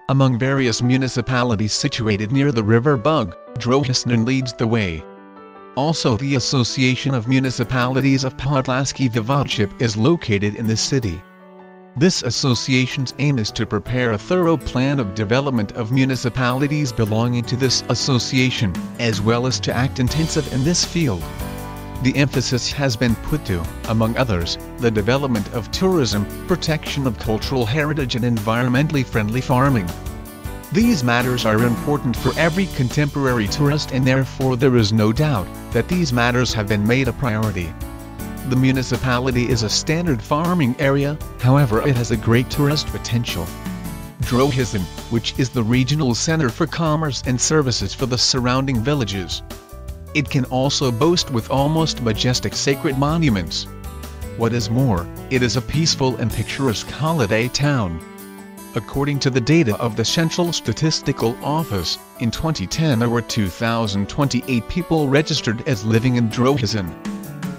Among various municipalities situated near the river Bug, Drohiczyn leads the way. Also, the Association of Municipalities of Podlaskie Voivodeship is located in the city. This association's aim is to prepare a thorough plan of development of municipalities belonging to this association, as well as to act intensive in this field. The emphasis has been put to, among others, the development of tourism, protection of cultural heritage and environmentally friendly farming. These matters are important for every contemporary tourist, and therefore there is no doubt that these matters have been made a priority. The municipality is a standard farming area, however it has a great tourist potential. Drohiczyn, which is the regional center for commerce and services for the surrounding villages. It can also boast with almost majestic sacred monuments. What is more, it is a peaceful and picturesque holiday town. According to the data of the Central Statistical Office, in 2010 there were 2,028 people registered as living in Drohiczyn.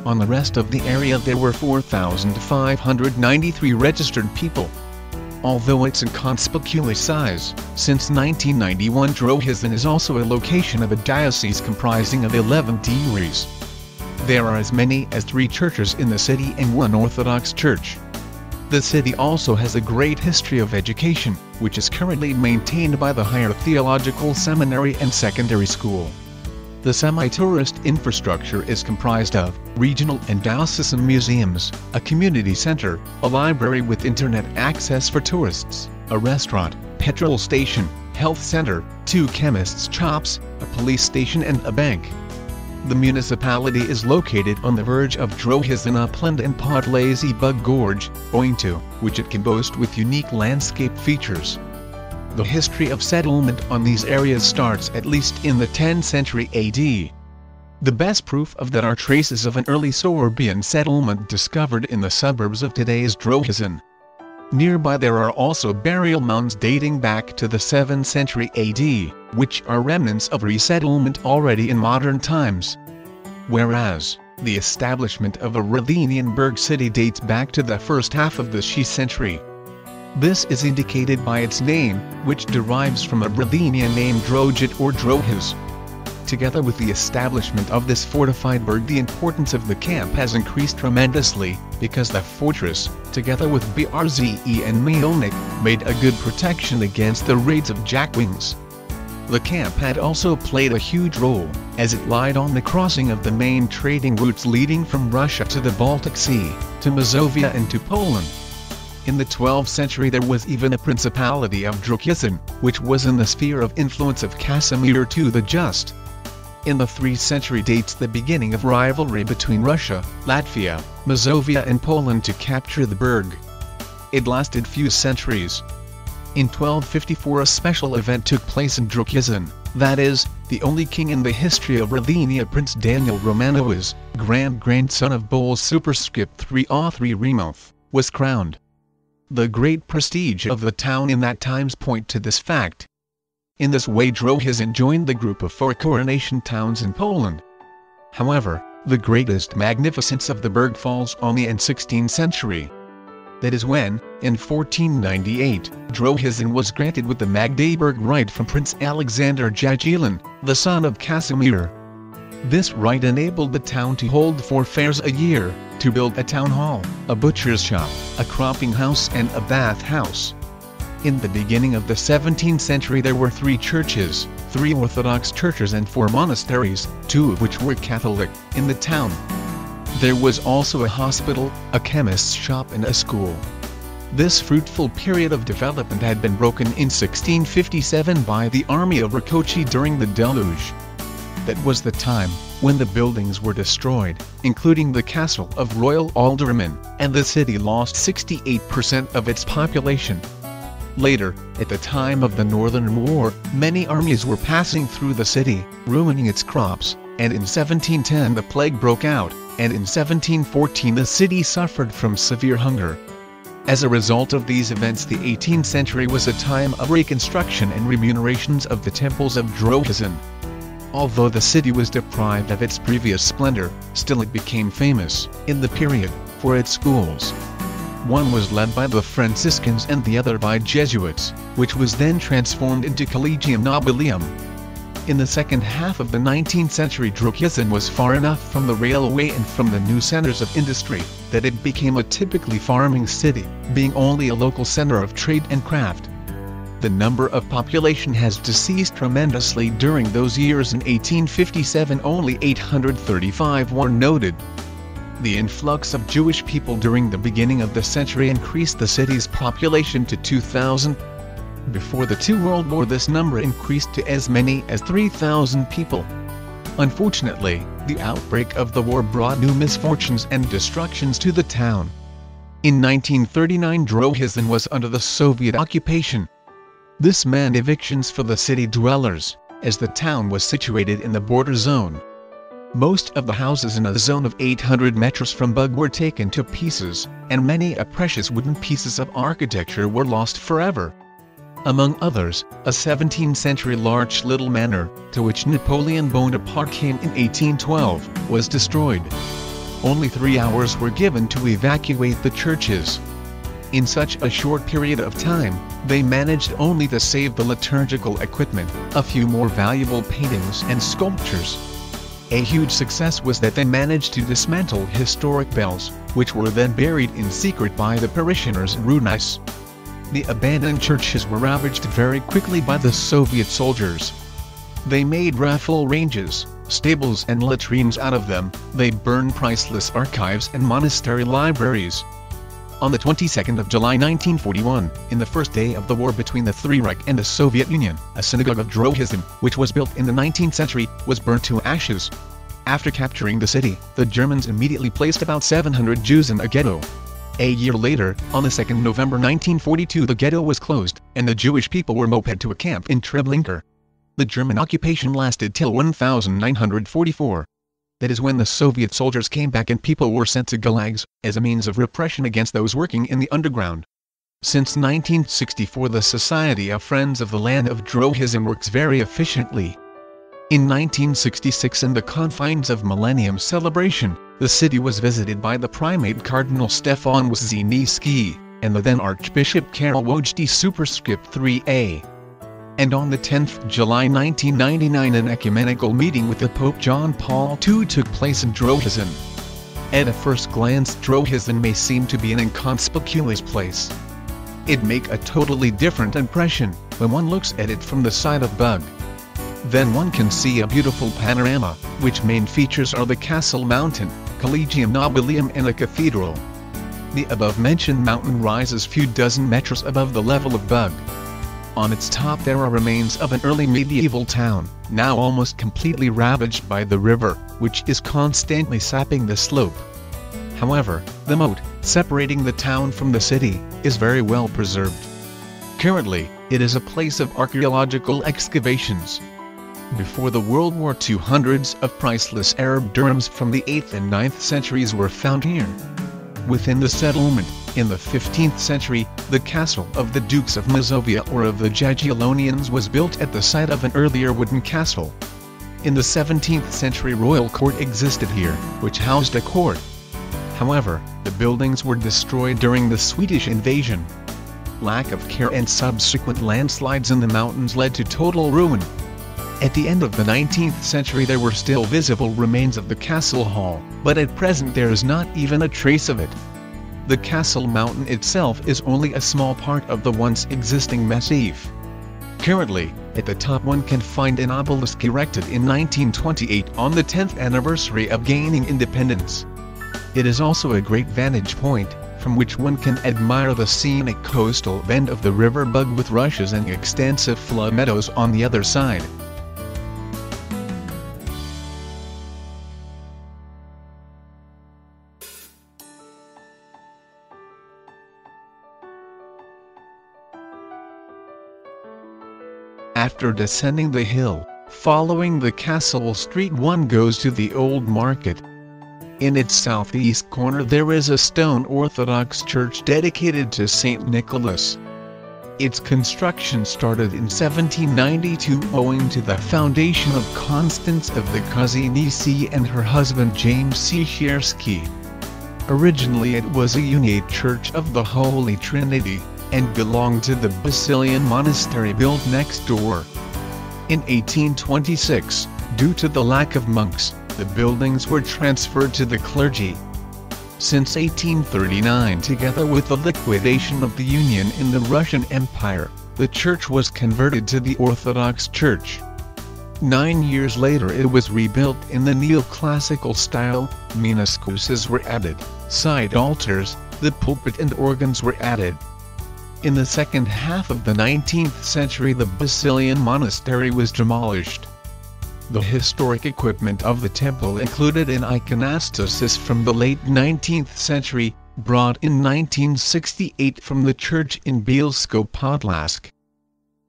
On the rest of the area there were 4,593 registered people. Although it's inconspicuous size, since 1991 Drohiczyn is also a location of a diocese comprising of 11 deaneries. There are as many as 3 churches in the city and 1 Orthodox church. The city also has a great history of education, which is currently maintained by the Higher Theological Seminary and Secondary School. The semi-tourist infrastructure is comprised of regional and diocesan museums, a community center, a library with internet access for tourists, a restaurant, petrol station, health center, 2 chemists' shops, a police station and a bank. The municipality is located on the verge of Drohiczyn Upland and Podlasie Bug Gorge, owing to which it can boast with unique landscape features. The history of settlement on these areas starts at least in the 10th century AD. The best proof of that are traces of an early Sorbian settlement discovered in the suburbs of today's Drohiczyn. Nearby there are also burial mounds dating back to the 7th century AD, which are remnants of resettlement already in modern times. Whereas, the establishment of a Ruthenian burg city dates back to the first half of the 6th century. This is indicated by its name, which derives from a Ruthenian name Drohiczyn or Drohiz. Together with the establishment of this fortified burg, the importance of the camp has increased tremendously, because the fortress, together with Brze and Mielnik, made a good protection against the raids of Jackwings. The camp had also played a huge role, as it lied on the crossing of the main trading routes leading from Russia to the Baltic Sea, to Mazovia and to Poland. In the 12th century there was even a Principality of Drohiczyn, which was in the sphere of influence of Casimir II the Just. In the 3rd century dates the beginning of rivalry between Russia, Latvia, Mazovia and Poland to capture the burg. It lasted few centuries. In 1254 a special event took place in Drohiczyn, that is, the only king in the history of Ruthenia, Prince Daniel Romanowicz, grand-grandson of Boles superscript 303 Remoth, was crowned. The great prestige of the town in that times point to this fact. In this way Drohiczyn joined the group of 4 coronation towns in Poland. However, the greatest magnificence of the burg falls on the 16th century. That is when, in 1498, Drohiczyn was granted with the Magdeburg right from Prince Alexander Jagiellon, the son of Casimir. This right enabled the town to hold 4 fairs a year, to build a town hall, a butcher's shop, a cropping house and a bath house. In the beginning of the 17th century there were 3 churches, 3 Orthodox churches and 4 monasteries, 2 of which were Catholic, in the town. There was also a hospital, a chemist's shop and a school. This fruitful period of development had been broken in 1657 by the army of Rakoczy during the deluge. That was the time when the buildings were destroyed, including the castle of royal aldermen, and the city lost 68% of its population. Later, at the time of the Northern War, many armies were passing through the city, ruining its crops, and in 1710 the plague broke out, and in 1714 the city suffered from severe hunger. As a result of these events the 18th century was a time of reconstruction and remunerations of the temples of Drohiczyn. Although the city was deprived of its previous splendor, still it became famous, in the period, for its schools. One was led by the Franciscans and the other by Jesuits, which was then transformed into Collegium Nobilium. In the second half of the 19th century, Drohiczyn was far enough from the railway and from the new centers of industry, that it became a typically farming city, being only a local center of trade and craft. The number of population has decreased tremendously during those years. In 1857 only 835 were noted. The influx of Jewish people during the beginning of the century increased the city's population to 2,000. Before the Two World War this number increased to as many as 3,000 people. Unfortunately, the outbreak of the war brought new misfortunes and destructions to the town. In 1939 Drohiczyn was under the Soviet occupation. This meant evictions for the city dwellers, as the town was situated in the border zone. Most of the houses in a zone of 800 meters from Bug were taken to pieces, and many precious wooden pieces of architecture were lost forever. Among others, a 17th-century large little manor, to which Napoleon Bonaparte came in 1812, was destroyed. Only 3 hours were given to evacuate the churches. In such a short period of time, they managed only to save the liturgical equipment, a few more valuable paintings and sculptures. A huge success was that they managed to dismantle historic bells, which were then buried in secret by the parishioners in ruins. The abandoned churches were ravaged very quickly by the Soviet soldiers. They made rifle ranges, stables and latrines out of them. They burned priceless archives and monastery libraries. On the 22nd of July 1941, in the first day of the war between the Third Reich and the Soviet Union, a synagogue of Drohiczyn, which was built in the 19th century, was burnt to ashes. After capturing the city, the Germans immediately placed about 700 Jews in a ghetto. A year later, on the 2nd November 1942, the ghetto was closed, and the Jewish people were moved to a camp in Treblinka. The German occupation lasted till 1944. That is when the Soviet soldiers came back and people were sent to gulags, as a means of repression against those working in the underground. Since 1964 the Society of Friends of the Land of Drohiczyn works very efficiently. In 1966, in the confines of Millennium Celebration, the city was visited by the Primate Cardinal Stefan Wisniewski, and the then Archbishop Karol Wojtyła Superscript 3a. And on the 10th July 1999 an ecumenical meeting with the Pope John Paul II took place in Drohiczyn. At a first glance Drohiczyn may seem to be an inconspicuous place. It makes a totally different impression when one looks at it from the side of Bug. Then one can see a beautiful panorama, which main features are the Castle Mountain, Collegium Nobilium and a cathedral. The above-mentioned mountain rises few dozen meters above the level of Bug. On its top there are remains of an early medieval town, now almost completely ravaged by the river, which is constantly sapping the slope. However, the moat, separating the town from the city, is very well preserved. Currently, it is a place of archaeological excavations. Before the World War II hundreds of priceless Arab dirhams from the 8th and 9th centuries were found here. Within the settlement, in the 15th century, the castle of the Dukes of Mazovia or of the Jagiellonians was built at the site of an earlier wooden castle. In the 17th century royal court existed here, which housed a court. However, the buildings were destroyed during the Swedish invasion. Lack of care and subsequent landslides in the mountains led to total ruin. At the end of the 19th century there were still visible remains of the castle hall, but at present there is not even a trace of it. The castle mountain itself is only a small part of the once existing massif. Currently, at the top one can find an obelisk erected in 1928 on the 10th anniversary of gaining independence. It is also a great vantage point, from which one can admire the scenic coastal bend of the river Bug with rushes and extensive flood meadows on the other side. After descending the hill, following the castle street one goes to the old market. In its southeast corner there is a stone Orthodox church dedicated to St. Nicholas. Its construction started in 1792 owing to the foundation of Constance of the Kozienice and her husband James Siekierski. Originally it was a Uniate Church of the Holy Trinity, and belonged to the Basilian Monastery built next door. In 1826, due to the lack of monks, the buildings were transferred to the clergy. Since 1839, together with the liquidation of the Union in the Russian Empire, the church was converted to the Orthodox Church. 9 years later it was rebuilt in the neoclassical style. Minuscuses were added, side altars, the pulpit and organs were added. In the second half of the 19th century the Basilian Monastery was demolished. The historic equipment of the temple included an iconostasis from the late 19th century, brought in 1968 from the church in Bielsko-Podlask.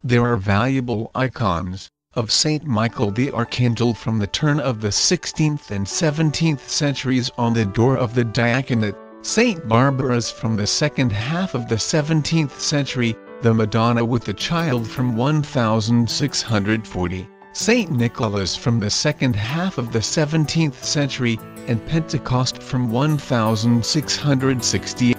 There are valuable icons of Saint Michael the Archangel from the turn of the 16th and 17th centuries on the door of the diaconate, Saint Barbara's from the second half of the 17th century, the Madonna with the Child from 1640. Saint Nicholas from the second half of the 17th century, and Pentecost from 1660.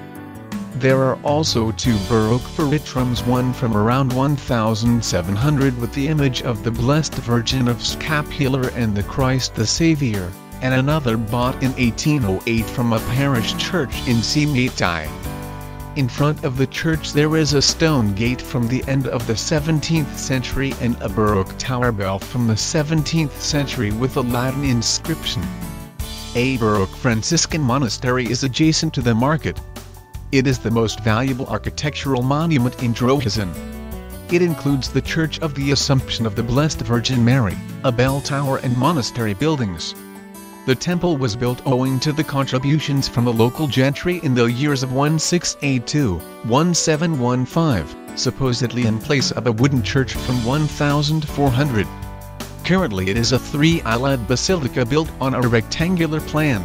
There are also two Baroque Feritrums, one from around 1700 with the image of the Blessed Virgin of Scapular and the Christ the Saviour, and another bought in 1808 from a parish church in Simetai. In front of the church there is a stone gate from the end of the 17th century and a Baroque tower bell from the 17th century with a Latin inscription. A Baroque Franciscan monastery is adjacent to the market. It is the most valuable architectural monument in Drohiczyn. It includes the Church of the Assumption of the Blessed Virgin Mary, a bell tower and monastery buildings. The temple was built owing to the contributions from the local gentry in the years of 1682-1715, supposedly in place of a wooden church from 1400. Currently it is a three-aisled basilica built on a rectangular plan.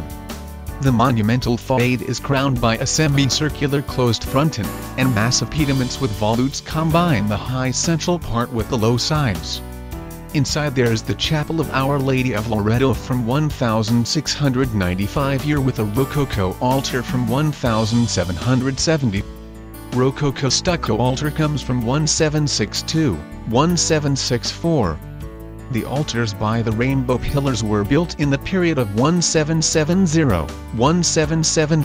The monumental facade is crowned by a semicircular closed fronton, and massive pediments with volutes combine the high central part with the low sides. Inside there is the Chapel of Our Lady of Loreto from 1695 year with a Rococo altar from 1770. Rococo stucco altar comes from 1762-1764. The altars by the rainbow pillars were built in the period of 1770-1770.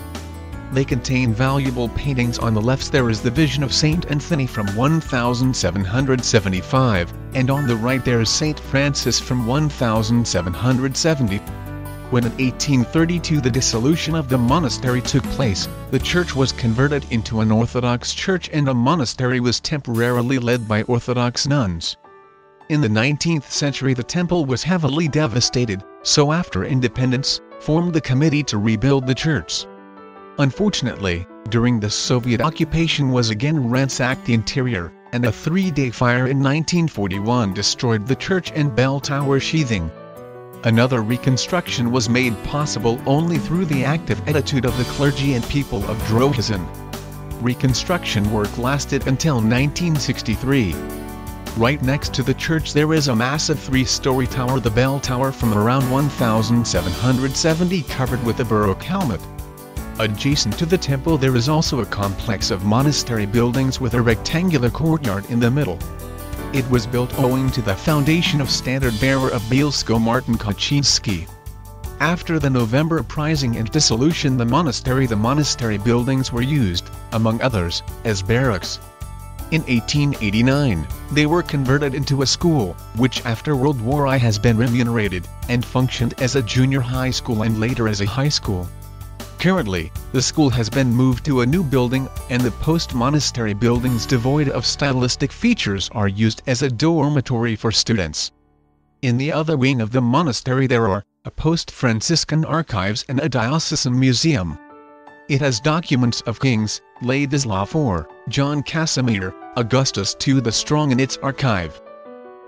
They contain valuable paintings. On the left there is the Vision of Saint Anthony from 1775, and on the right there is Saint Francis from 1770. When in 1832 the dissolution of the monastery took place, the church was converted into an Orthodox church and a monastery was temporarily led by Orthodox nuns. In the 19th century the temple was heavily devastated, so after independence, formed the committee to rebuild the church. Unfortunately, during the Soviet occupation was again ransacked the interior, and a three-day fire in 1941 destroyed the church and bell tower sheathing. Another reconstruction was made possible only through the active attitude of the clergy and people of Drohiczyn. Reconstruction work lasted until 1963. Right next to the church there is a massive three-story tower, the bell tower from around 1770, covered with a Baroque helmet. Adjacent to the temple there is also a complex of monastery buildings with a rectangular courtyard in the middle. It was built owing to the foundation of standard-bearer of Bielsko Martin Kaczynski. After the November uprising and dissolution the monastery buildings were used, among others, as barracks. In 1889, they were converted into a school, which after World War I has been remunerated, and functioned as a junior high school and later as a high school. Currently, the school has been moved to a new building, and the post-monastery buildings devoid of stylistic features are used as a dormitory for students. In the other wing of the monastery there are a post-Franciscan archives and a diocesan museum. It has documents of kings, Ladislav IV, John Casimir, Augustus II the Strong in its archive.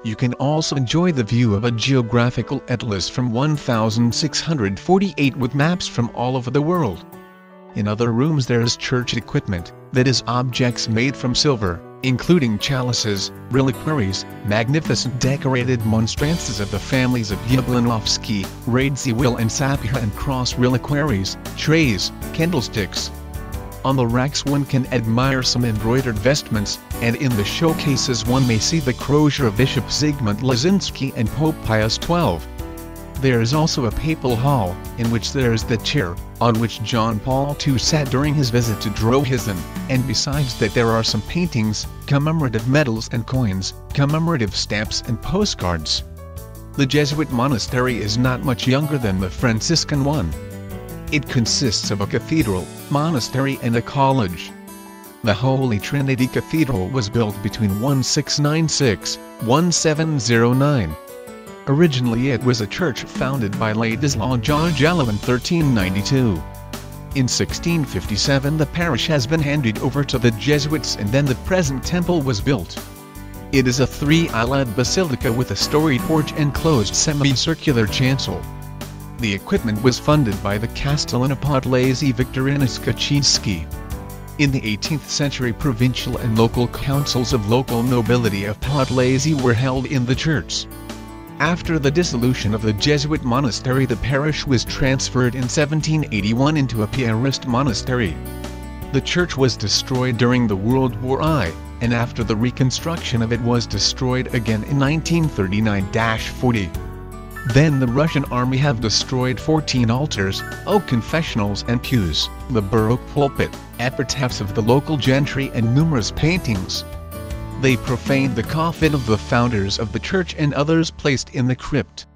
You can also enjoy the view of a geographical atlas from 1648 with maps from all over the world. In other rooms there is church equipment, that is objects made from silver, including chalices, reliquaries, magnificent decorated monstrances of the families of Jablonovsky, Radziwill and Sapieha, and cross reliquaries, trays, candlesticks. On the racks one can admire some embroidered vestments, and in the showcases one may see the crozier of Bishop Zygmunt Lazinski and Pope Pius XII. There is also a papal hall, in which there is the chair, on which John Paul II sat during his visit to Drohiczyn, and besides that there are some paintings, commemorative medals and coins, commemorative stamps and postcards. The Jesuit monastery is not much younger than the Franciscan one. It consists of a cathedral, monastery and a college. The Holy Trinity Cathedral was built between 1696-1709. Originally it was a church founded by Ladislaw Jargello in 1392. In 1657 the parish has been handed over to the Jesuits, and then the present temple was built. It is a three-aisled basilica with a storied porch and closed semicircular chancel. The equipment was funded by the Castellan Podlasie Victorinus Kaczynski. In the 18th century, provincial and local councils of local nobility of Podlasie were held in the church. After the dissolution of the Jesuit monastery, the parish was transferred in 1781 into a Piarist monastery. The church was destroyed during the World War I, and after the reconstruction of it was destroyed again in 1939-40. Then the Russian army have destroyed 14 altars, oak confessionals and pews, the Baroque pulpit, epitaphs of the local gentry and numerous paintings. They profaned the coffin of the founders of the church and others placed in the crypt.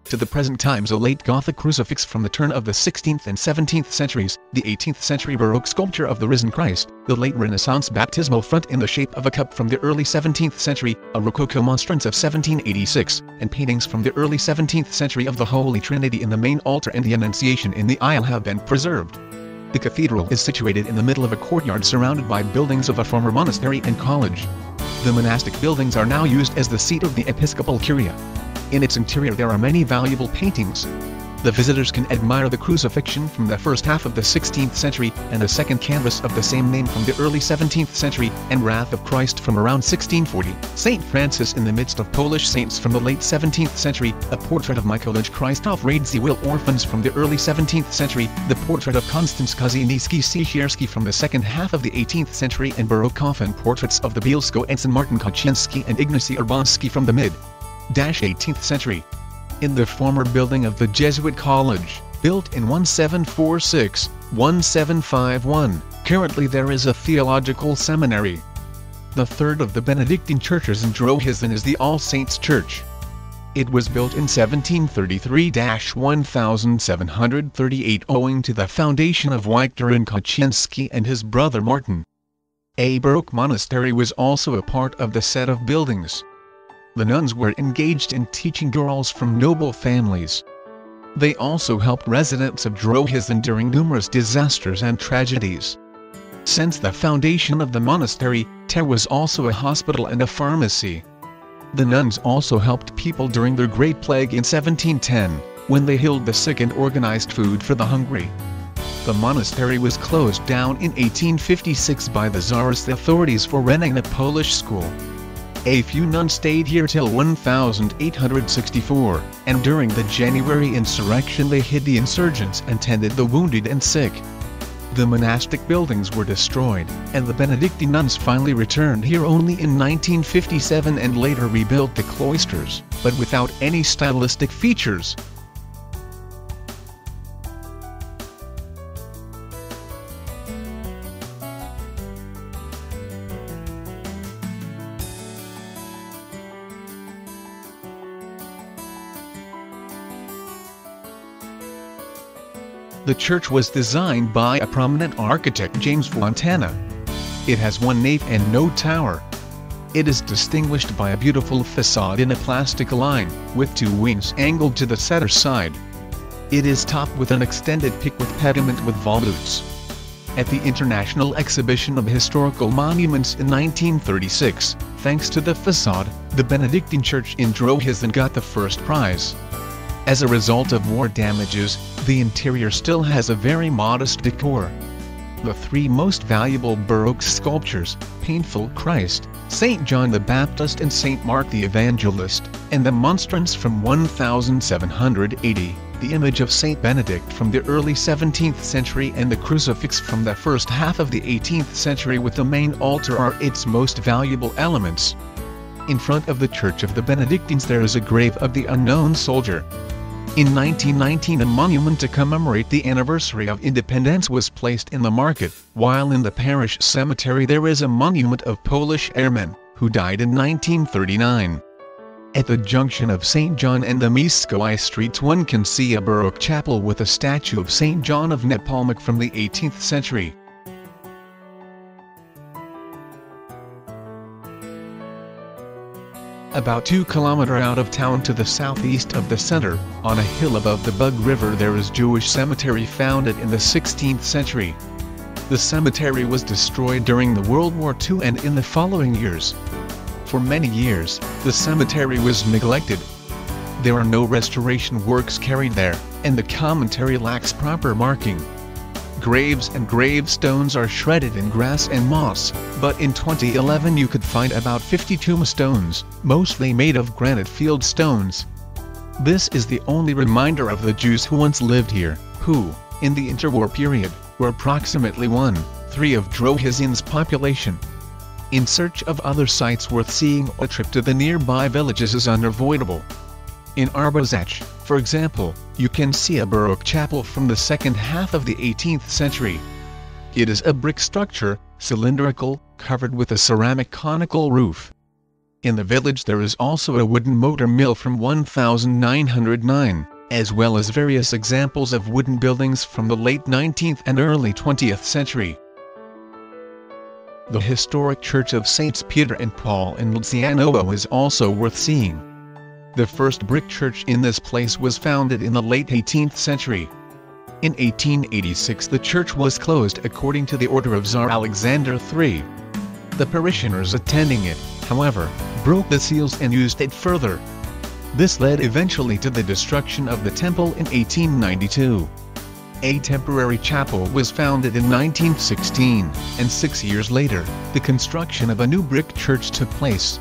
To the present times a late Gothic crucifix from the turn of the 16th and 17th centuries, the 18th century Baroque sculpture of the risen Christ, the late Renaissance baptismal font in the shape of a cup from the early 17th century, a Rococo monstrance of 1786, and paintings from the early 17th century of the Holy Trinity in the main altar and the Annunciation in the aisle have been preserved. The cathedral is situated in the middle of a courtyard surrounded by buildings of a former monastery and college. The monastic buildings are now used as the seat of the episcopal curia. In its interior there are many valuable paintings. The visitors can admire the crucifixion from the first half of the 16th century, and the second canvas of the same name from the early 17th century, and Wrath of Christ from around 1640, St. Francis in the midst of Polish saints from the late 17th century, a portrait of Mikołaj Krzysztof Radziwill orphans from the early 17th century, the portrait of Konstanz Kazimierski-Siekierski from the second half of the 18th century, and coffin portraits of the Bielsko and St. Martin Kaczynski and Ignacy Urbanski from the mid-18th century. In the former building of the Jesuit College, built in 1746-1751, currently there is a theological seminary. The third of the Benedictine churches in Drohiczyn is the All Saints Church. It was built in 1733-1738 owing to the foundation of Wiktorin Kaczynski and his brother Martin. A Baroque monastery was also a part of the set of buildings. The nuns were engaged in teaching girls from noble families. They also helped residents of Drohiczyn during numerous disasters and tragedies. Since the foundation of the monastery, there was also a hospital and a pharmacy. The nuns also helped people during the Great Plague in 1710, when they healed the sick and organized food for the hungry. The monastery was closed down in 1856 by the Tsarist authorities for running a Polish school. A few nuns stayed here till 1864, and during the January insurrection they hid the insurgents and tended the wounded and sick. The monastic buildings were destroyed, and the Benedictine nuns finally returned here only in 1957 and later rebuilt the cloisters, but without any stylistic features. The church was designed by a prominent architect, James Fontana. It has one nave and no tower. It is distinguished by a beautiful facade in a plastic line, with two wings angled to the center side. It is topped with an extended peak with pediment with volutes. At the International Exhibition of Historical Monuments in 1936, thanks to the facade, the Benedictine Church in Drohiczyn got the first prize. As a result of war damages, the interior still has a very modest decor. The three most valuable Baroque sculptures, Painful Christ, St. John the Baptist and St. Mark the Evangelist, and the monstrance from 1780, the image of St. Benedict from the early 17th century and the crucifix from the first half of the 18th century with the main altar are its most valuable elements. In front of the Church of the Benedictines there is a grave of the unknown soldier. In 1919 a monument to commemorate the anniversary of independence was placed in the market, while in the parish cemetery there is a monument of Polish airmen, who died in 1939. At the junction of St. John and the Mieskowy streets one can see a Baroque chapel with a statue of St. John of Nepomuk from the 18th century. About 2 kilometers out of town to the southeast of the center, on a hill above the Bug River there is Jewish cemetery founded in the 16th century. The cemetery was destroyed during the World War II and in the following years. For many years, the cemetery was neglected. There are no restoration works carried there, and the commentary lacks proper marking. Graves and gravestones are shredded in grass and moss, but in 2011 you could find about 50 tombstones, mostly made of granite field stones. This is the only reminder of the Jews who once lived here, who, in the interwar period, were approximately 1/3 of Drohiczyn's population. In search of other sites worth seeing, a trip to the nearby villages is unavoidable. In Arbuzach, for example, you can see a Baroque chapel from the second half of the 18th century. It is a brick structure, cylindrical, covered with a ceramic conical roof. In the village there is also a wooden motor mill from 1909, as well as various examples of wooden buildings from the late 19th and early 20th century. The historic church of Saints Peter and Paul in Ldzianowo is also worth seeing. The first brick church in this place was founded in the late 18th century. In 1886 the church was closed according to the order of Tsar Alexander III. The parishioners attending it, however, broke the seals and used it further. This led eventually to the destruction of the temple in 1892. A temporary chapel was founded in 1916, and 6 years later, the construction of a new brick church took place.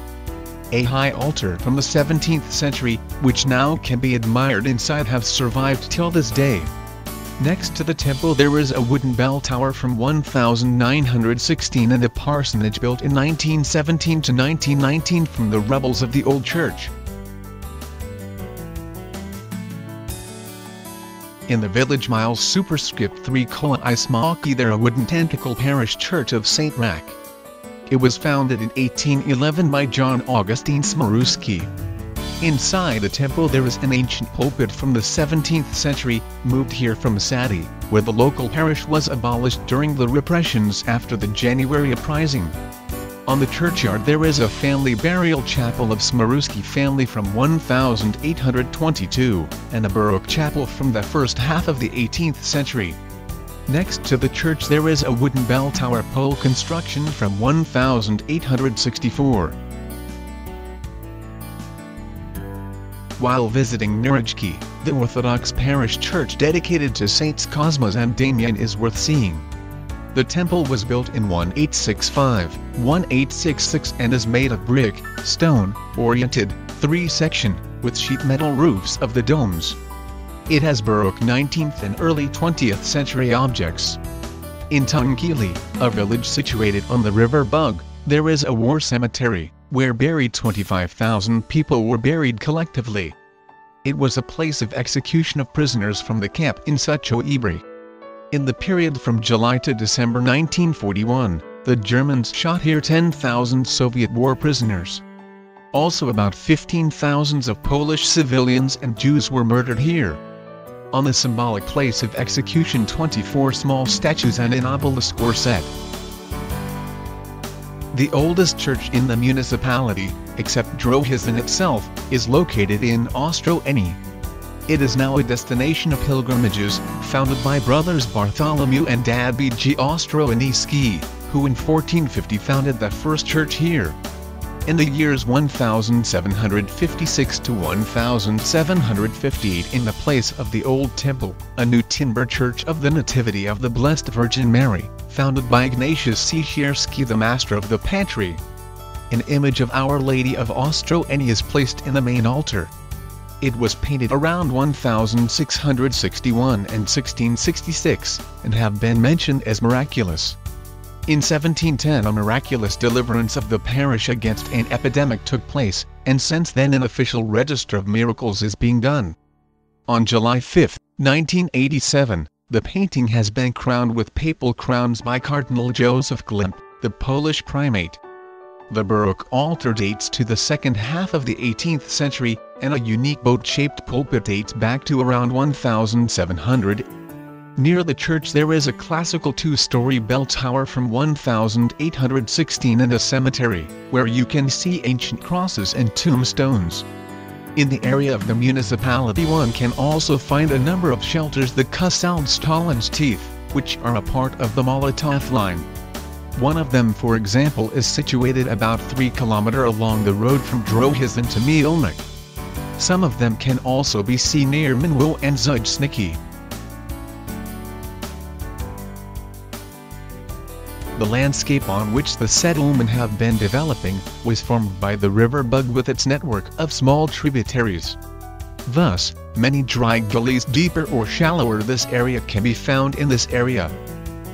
A high altar from the 17th century, which now can be admired inside, have survived till this day. Next to the temple there is a wooden bell tower from 1916 and a parsonage built in 1917 to 1919 from the rubbles of the old church. In the village miles superscript 3 Koła Ismaki there a wooden tentacle parish church of St. Rak. It was founded in 1811 by John Augustine Smaruski. Inside the temple there is an ancient pulpit from the 17th century, moved here from Sadi, where the local parish was abolished during the repressions after the January uprising. On the churchyard there is a family burial chapel of Smaruski family from 1822, and a Baroque chapel from the first half of the 18th century. Next to the church there is a wooden bell tower pole construction from 1864. While visiting Nerejki, the Orthodox parish church dedicated to Saints Cosmas and Damian is worth seeing. The temple was built in 1865-1866 and is made of brick, stone, oriented, 3-section, with sheet metal roofs of the domes. It has Baroque 19th and early 20th century objects. In Tungkili, a village situated on the river Bug, there is a war cemetery, where buried 25,000 people were buried collectively. It was a place of execution of prisoners from the camp in Sucho Ibri. In the period from July to December 1941, the Germans shot here 10,000 Soviet war prisoners. Also about 15,000 of Polish civilians and Jews were murdered here. On the symbolic place of execution 24 small statues and an obelisk were set. The oldest church in the municipality, except Drohiczyn itself, is located in Ostrołęka. It is now a destination of pilgrimages, founded by brothers Bartholomew and Dabij Ostrołęcki, who in 1450 founded the first church here. In the years 1756 to 1758 in the place of the old temple, a new timber church of the Nativity of the Blessed Virgin Mary, founded by Ignatius Sierzierski, the master of the pantry. An image of Our Lady of Ostrołęka is placed in the main altar. It was painted around 1661 and 1666, and have been mentioned as miraculous. In 1710 a miraculous deliverance of the parish against an epidemic took place, and since then an official register of miracles is being done. On July 5, 1987, the painting has been crowned with papal crowns by Cardinal Joseph Glimp, the Polish primate. The Baroque altar dates to the second half of the 18th century, and a unique boat-shaped pulpit dates back to around 1700. Near the church there is a classical two-story bell tower from 1816 and a cemetery, where you can see ancient crosses and tombstones. In the area of the municipality one can also find a number of shelters, the Kussaldstalens Teeth, which are a part of the Molotov line. One of them, for example, is situated about 3 km along the road from Drohiczyn to Mielnik. Some of them can also be seen near Minwo and Zujsniki. The landscape on which the settlement have been developing was formed by the river Bug with its network of small tributaries. Thus, many dry gullies deeper or shallower this area can be found in this area.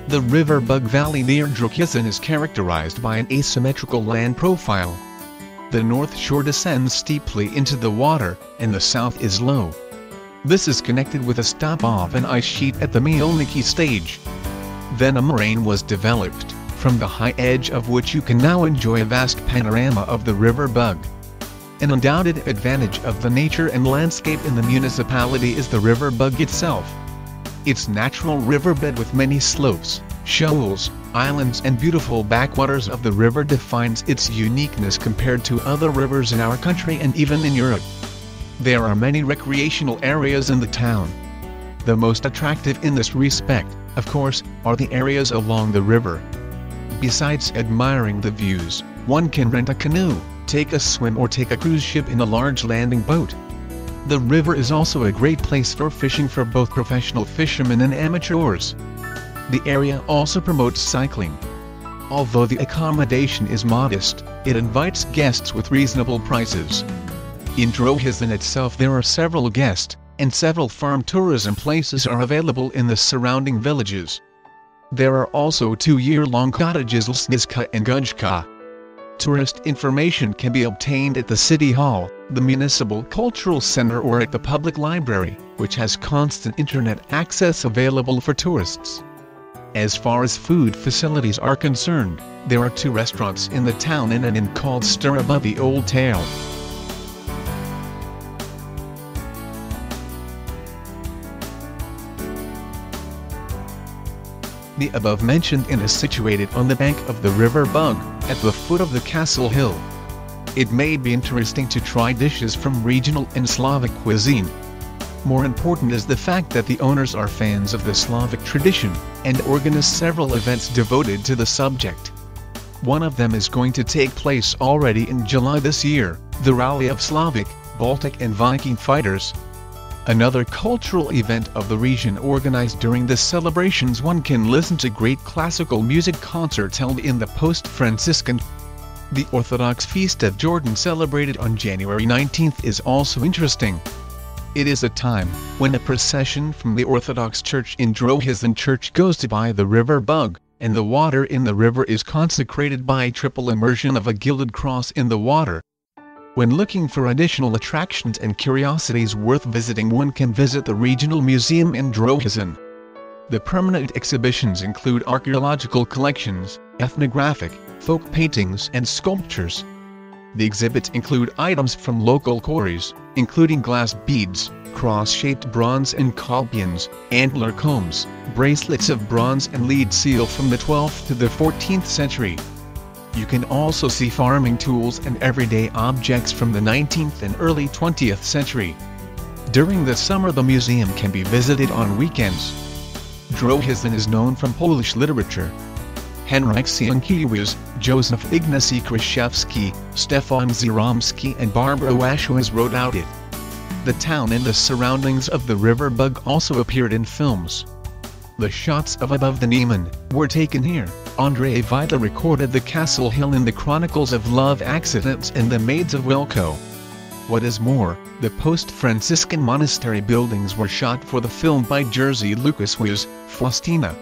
The river Bug Valley near Drohiczyn is characterized by an asymmetrical land profile. The north shore descends steeply into the water, and the south is low. This is connected with a stop-off an ice sheet at the Mielniki stage. Then a moraine was developed, from the high edge of which you can now enjoy a vast panorama of the river Bug. An undoubted advantage of the nature and landscape in the municipality is the river Bug itself. Its natural riverbed with many slopes, shoals, islands and beautiful backwaters of the river defines its uniqueness compared to other rivers in our country and even in Europe. There are many recreational areas in the town. The most attractive in this respect, of course, are the areas along the river. Besides admiring the views, one can rent a canoe, take a swim or take a cruise ship in a large landing boat. The river is also a great place for fishing for both professional fishermen and amateurs. The area also promotes cycling. Although the accommodation is modest, it invites guests with reasonable prices. In Drohiczyn itself there are several guest and several farm tourism places are available in the surrounding villages. There are also 2-year-long cottages Lśniska and Gujka. Tourist information can be obtained at the City Hall, the Municipal Cultural Center or at the Public Library, which has constant internet access available for tourists. As far as food facilities are concerned, there are 2 restaurants in the town and an inn called Stir above the Old Tale. The above-mentioned inn is situated on the bank of the river Bug, at the foot of the castle hill. It may be interesting to try dishes from regional and Slavic cuisine. More important is the fact that the owners are fans of the Slavic tradition, and organize several events devoted to the subject. One of them is going to take place already in July this year, the Rally of Slavic, Baltic and Viking fighters. Another cultural event of the region organized during the celebrations, one can listen to great classical music concerts held in the post-Franciscan. The Orthodox Feast of Jordan celebrated on January 19th is also interesting. It is a time when a procession from the Orthodox Church in Drohiczyn Church goes to by the river Bug, and the water in the river is consecrated by a triple immersion of a gilded cross in the water. When looking for additional attractions and curiosities worth visiting, one can visit the Regional Museum in Drohiczyn. The permanent exhibitions include archaeological collections, ethnographic, folk paintings and sculptures. The exhibits include items from local quarries, including glass beads, cross-shaped bronze and colpions, antler combs, bracelets of bronze and lead seal from the 12th to the 14th century. You can also see farming tools and everyday objects from the 19th and early 20th century. During the summer the museum can be visited on weekends. Drohiczyn is known from Polish literature. Henryk Sienkiewicz, Joseph Ignacy Kraszewski, Stefan Żeromski and Barbara Waszewicz wrote out it. The town and the surroundings of the river Bug also appeared in films. The shots of Above the Niemen were taken here. Andrzej Wajda recorded the Castle Hill in the Chronicles of Love Accidents and the Maids of Wilko. What is more, the post-Franciscan monastery buildings were shot for the film by Jerzy Lucas's Faustina.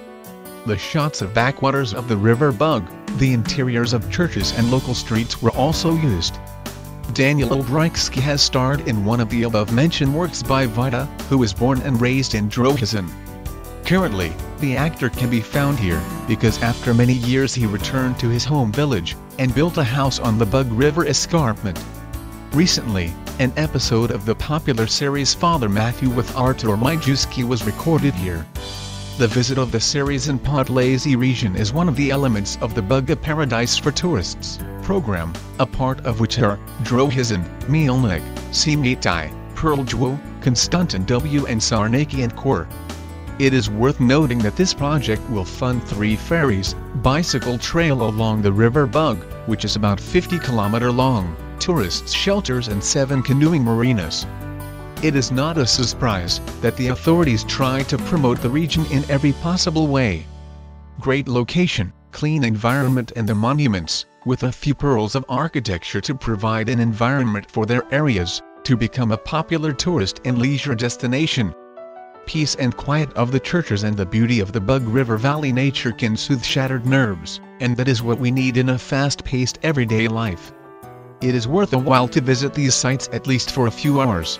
The shots of backwaters of the River Bug, the interiors of churches and local streets were also used. Daniel Olbrychski has starred in one of the above-mentioned works by Wajda, who was born and raised in Drohiczyn. Currently, the actor can be found here, because after many years he returned to his home village, and built a house on the Bug River escarpment. Recently, an episode of the popular series Father Matthew with Artur Majewski was recorded here. The visit of the series in Podlasie region is one of the elements of the Bug a Paradise for Tourists program, a part of which are Drohiczyn, Mielnik, Siemiaty, Perljow, Konstantin W and Sarnaki and Kor. It is worth noting that this project will fund 3 ferries, bicycle trail along the River Bug, which is about 50 km long, tourist shelters and 7 canoeing marinas. It is not a surprise that the authorities try to promote the region in every possible way. Great location, clean environment and the monuments, with a few pearls of architecture to provide an environment for their areas, to become a popular tourist and leisure destination. Peace and quiet of the churches and the beauty of the Bug River Valley nature can soothe shattered nerves, and that is what we need in a fast-paced everyday life. It is worth a while to visit these sites at least for a few hours.